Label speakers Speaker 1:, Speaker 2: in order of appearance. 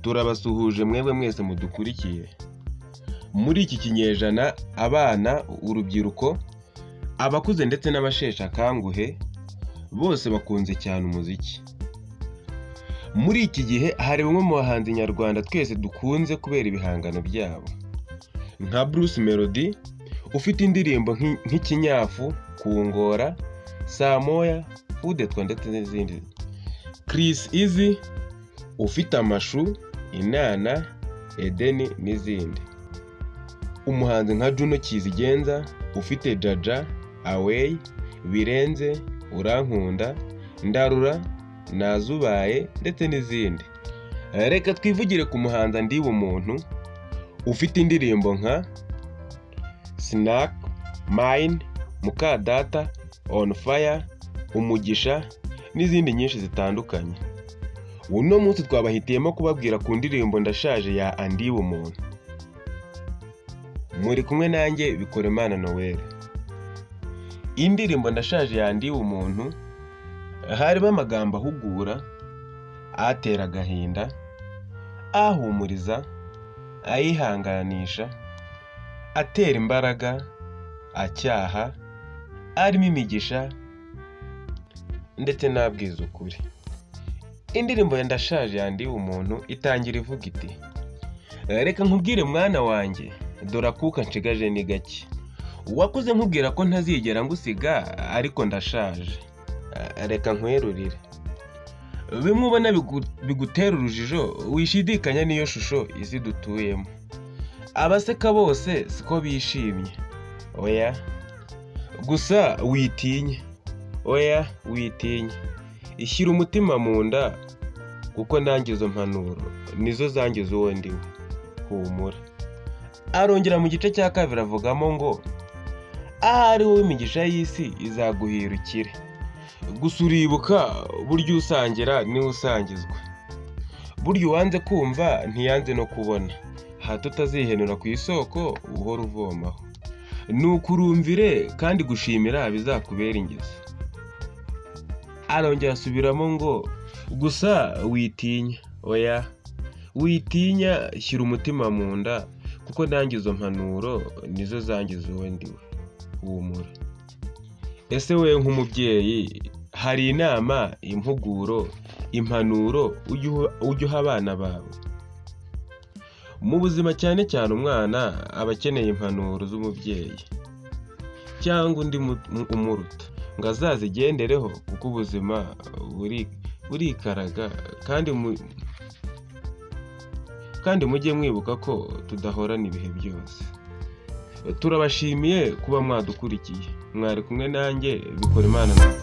Speaker 1: turabasuhuje mwebwe mwese mudukurikiye. Muri iki kinyejana abana, urubyiruko, abakuze ndetse n'abasheshe akanguhe bose bakunze cyane umuziki. Muri iki gihe hari bamwe mu bahanzi nyarwanda twese dukunze kubera ibihangano byabo, nka Bruce Melody ufite indirimbo nk'ikinyafu, kungora, saa moya, udetwa ndetse n'izindi, Chris Easy ufite amashu, inana, Edeni n'izindi, umuhanzi nka Juno Kizigenza ufite Jaja, Away, Birenze, Urankunda, Ndarura, Nazubaye ndetse n'izindi. Reka twivugire ku muhanzi Ndi Bumuntu ufite indirimbo nka Snack, Mine, Mukadata, On Fire, Umugisha n'izindi nyinshi zitandukanye. Uno munsi twabahitiyemo kubabwira ku ndirimbo Ndashaje ya Ndi Bumuntu. Muri kumwe nanjye Bikoremana Noel. Indirimbo Ndashaje ya Ndi Bumuntu harimo amagambo ahugura, atera agahinda, ahumuriza, ayihanganisha, atera imbaraga, acyaha, arimo imigisha ndetse n'abwiza ukuri. Indirimbo ya Ndashaje ya Ndi Bumuntu itangira ivuga iti: reka nkubwire mwana wanjye, dore akuka nshigaje ni gake. Wakuze nkubwira ko ntazigera ngusiga, ariko ndashaje. Reka nkwerurire. Bimwe ubona bigutera urujijo, wishidikanya niyo shusho isi dutuyemo. Abaseka bose siko bishimye. Oya. Gusa witinye. Oya, witinye. Ishyira umutima mu nda, kuko nanjye izo mpanuro nizo zangiza uwo ndiwe. Humura. Arongera mu gice cya kabiri avugamo ngo: ahari wowe imigisha y'isi izaguhirukire. Gusa uribuka, burya usangira niwe usangizwa. Burya uwanze kumva ntiyanze no kubona. Hato utazihenura ku isoko uhora uvomaho. Nukurumvire kandi gushimira bizakubera ingeso. Arongera asubiramo ngo: gusa witinya. Oya, witinya, shyira umutima mu nda, kuko nanjye izo mpanuro nizo zangiza uwo ndiwe. Humura. Ese we nk'umubyeyi, hari inama, impuguro, impanuro ujya uha abana bawe? Mu buzima cyane cyane umwana aba akeneye impanuro z'umubyeyi cyangwa undi umuruta, ngo azazigendereho, kuko ubuzima burikaraga, kandi mujye mwibuka ko tudahorana ibihe byose. Turabashimiye kuba mwadukurikiye. Mwari kumwe nanjye Bikoremana Noel.